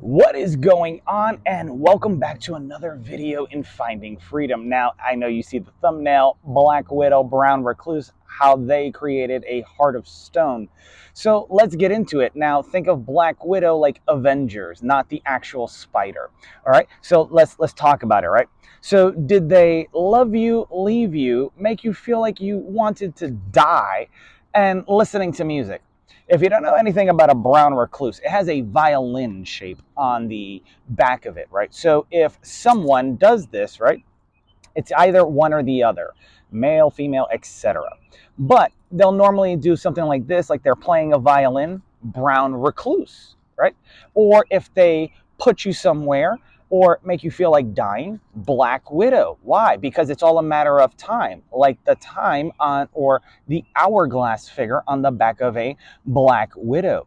What is going on, and welcome back to another video in Finding Freedom. Now, I know you see the thumbnail, Black Widow, Brown Recluse, how they created a heart of stone. So let's get into it. Now, think of Black Widow like Avengers, not the actual spider. All right, so let's talk about it, right? So did they love you, leave you, make you feel like you wanted to die, and listening to music? If you don't know anything about a brown recluse, it has a violin shape on the back of it, right? So if someone does this, right, it's either one or the other, male, female, etc. But they'll normally do something like this, like they're playing a violin, brown recluse, right? Or if they put you somewhere or make you feel like dying, Black Widow. Why? Because it's all a matter of time, like the time on or the hourglass figure on the back of a Black Widow.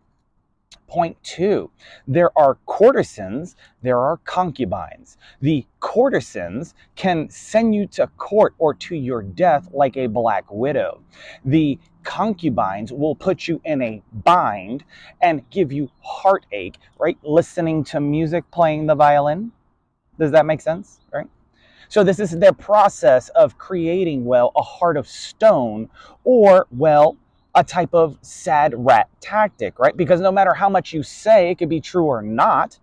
Point two, there are courtesans, there are concubines. The courtesans can send you to court or to your death like a Black Widow. The concubines will put you in a bind and give you heartache, right? Listening to music, playing the violin. Does that make sense, right? So this is their process of creating, well, a heart of stone or, well, a type of sad rat tactic, right? Because no matter how much you say it could be true or not,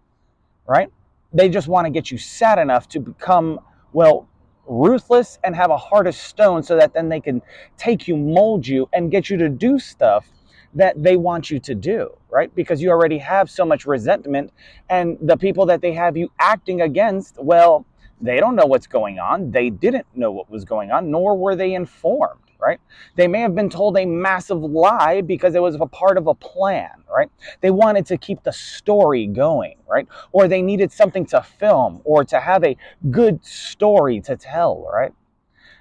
right? They just want to get you sad enough to become, well, ruthless and have a heart of stone so that then they can take you, mold you, and get you to do stuff that they want you to do, right? Because you already have so much resentment, and the people that they have you acting against, well, they don't know what's going on. They didn't know what was going on, nor were they informed, right? They may have been told a massive lie because it was a part of a plan, right? They wanted to keep the story going, right? Or they needed something to film or to have a good story to tell, right?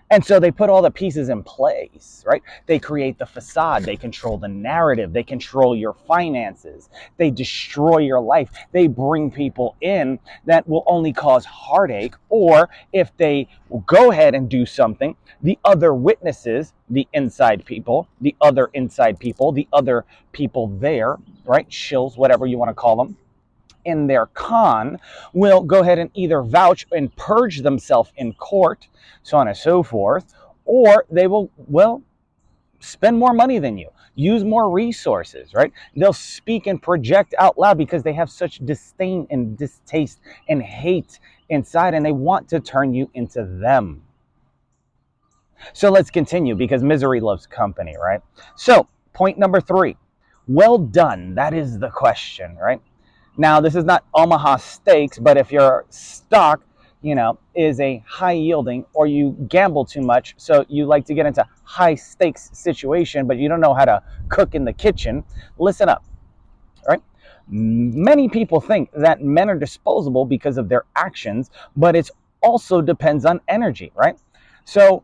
And so they put all the pieces in place, right? They create the facade. They control the narrative. They control your finances. They destroy your life. They bring people in that will only cause heartache. Or if they go ahead and do something, the other witnesses, the inside people, the other inside people, the other people there, right? Shills, whatever you want to call them, in their con will go ahead and either vouch and purge themselves in court, so on and so forth, or they will, well, spend more money than you, use more resources, right? They'll speak and project out loud because they have such disdain and distaste and hate inside, and they want to turn you into them. So let's continue because misery loves company, right? So point number three, well done. That is the question, right? Now, this is not Omaha Steaks, but if your stock, is a high yielding or you gamble too much, so you like to get into high stakes situation, but you don't know how to cook in the kitchen, listen up, right? Many people think that men are disposable because of their actions, but it also depends on energy, right? So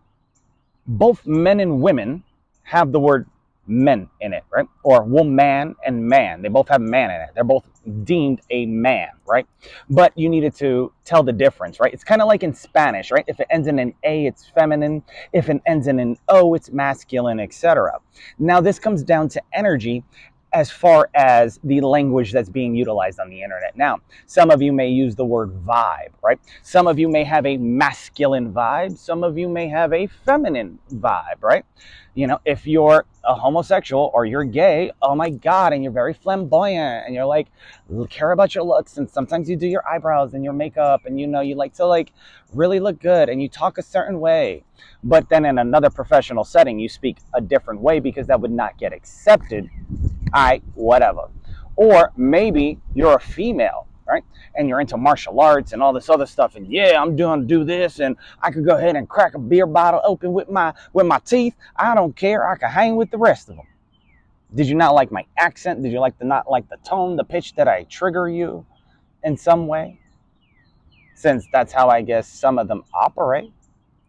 both men and women have the word men in it, right? Or woman and man. They both have man in it. They're both deemed a man, right? But you needed to tell the difference, right? It's kind of like in Spanish, right? If it ends in an A, it's feminine. If it ends in an O, it's masculine, etc. Now, this comes down to energy as far as the language that's being utilized on the internet. Now, some of you may use the word vibe, right? Some of you may have a masculine vibe. Some of you may have a feminine vibe, right? If you're a homosexual or you're gay, oh my God, and you're very flamboyant and you're like, care about your looks, and sometimes you do your eyebrows and your makeup and you like to really look good and you talk a certain way. But then in another professional setting, you speak a different way because that would not get accepted. Whatever. Or maybe you're a female, right? And you're into martial arts and all this other stuff. And yeah, I'm do this, and I could go ahead and crack a beer bottle open with my teeth. I don't care. I can hang with the rest of them. Did you not like my accent? Did you not like the tone, the pitch? That I trigger you in some way? Since that's how I guess some of them operate,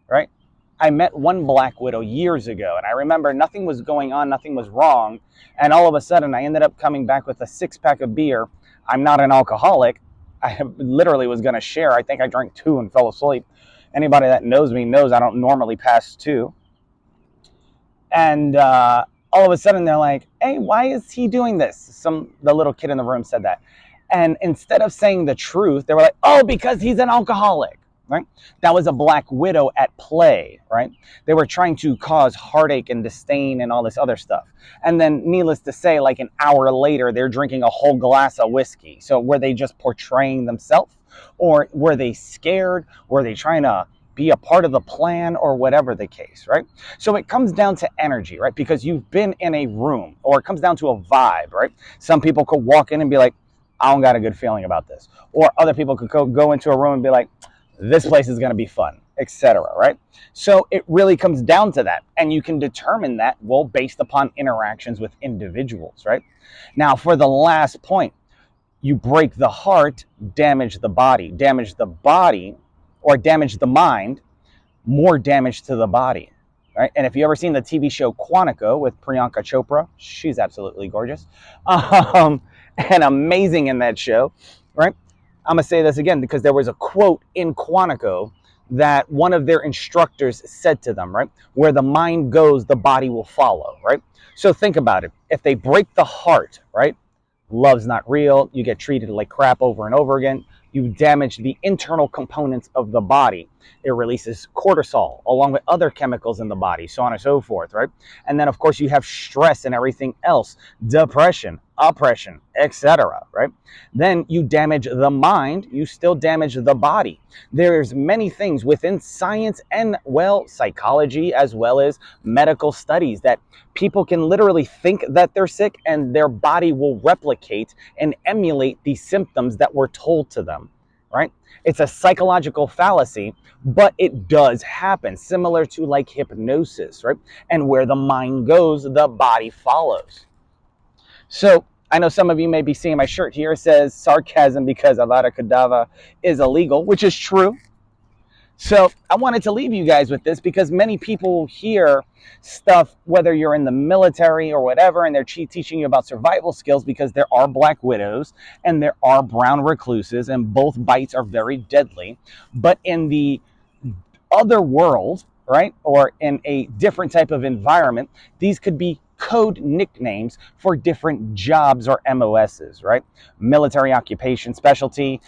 right? I met one Black Widow years ago, and I remember nothing was going on, nothing was wrong, and all of a sudden I ended up coming back with a 6-pack of beer. I'm not an alcoholic. I literally was going to share. I think I drank 2 and fell asleep. Anybody that knows me knows I don't normally pass 2. And all of a sudden they're like, hey, why is he doing this? The little kid in the room said that. And instead of saying the truth, they were like, oh, because he's an alcoholic, right? That was a Black Widow at play, right? They were trying to cause heartache and disdain and all this other stuff. And then, needless to say, like an hour later, they're drinking a whole glass of whiskey. So were they just portraying themselves? Or were they scared? Were they trying to be a part of the plan, or whatever the case, right? So it comes down to energy, right? Because you've been in a room, or it comes down to a vibe, right? Some people could walk in and be like, I don't got a good feeling about this. Or other people could go into a room and be like, this place is going to be fun, etc., right? So it really comes down to that. And you can determine that, well, based upon interactions with individuals, right? Now, for the last point, you break the heart, damage the body, or damage the mind, more damage to the body, right? And if you ever seen the TV show Quantico with Priyanka Chopra, she's absolutely gorgeous, and amazing in that show, right? I'm gonna say this again because there was a quote in Quantico that one of their instructors said to them, right? Where the mind goes, the body will follow, right? So think about it. If they break the heart, right? Love's not real. You get treated like crap over and over again. You damage the internal components of the body. It releases cortisol along with other chemicals in the body, so on and so forth, right? And then, of course, you have stress and everything else, depression, oppression, etc., right? Then you damage the mind, you still damage the body. There's many things within science and, well, psychology as well as medical studies that people can literally think that they're sick and their body will replicate and emulate the symptoms that were told to them, right? It's a psychological fallacy, but it does happen, similar to like hypnosis, right? And where the mind goes, the body follows. So I know some of you may be seeing my shirt here. It says sarcasm because Avada Kedavra is illegal, which is true. So I wanted to leave you guys with this because many people hear stuff, whether you're in the military or whatever, and they're teaching you about survival skills because there are Black Widows and there are brown recluses, and both bites are very deadly. But in the other world, right, or in a different type of environment, these could be code nicknames for different jobs or MOSs, right? Military occupation, specialty,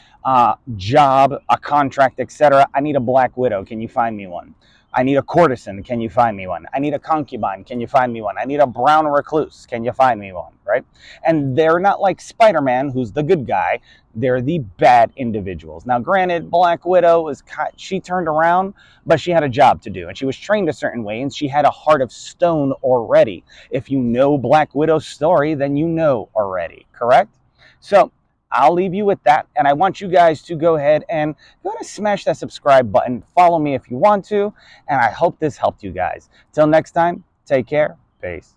job, a contract, etc. I need a Black Widow. Can you find me one? I need a courtesan. Can you find me one? I need a concubine. Can you find me one? I need a brown recluse. Can you find me one? Right? And they're not like Spider-Man, who's the good guy. They're the bad individuals. Now, granted, Black Widow she turned around, but she had a job to do, and she was trained a certain way, and she had a heart of stone already. If you know Black Widow's story, then you know already, correct? So I'll leave you with that, and I want you guys to go ahead and smash that subscribe button. Follow me if you want to, and I hope this helped you guys. Till next time, take care. Peace.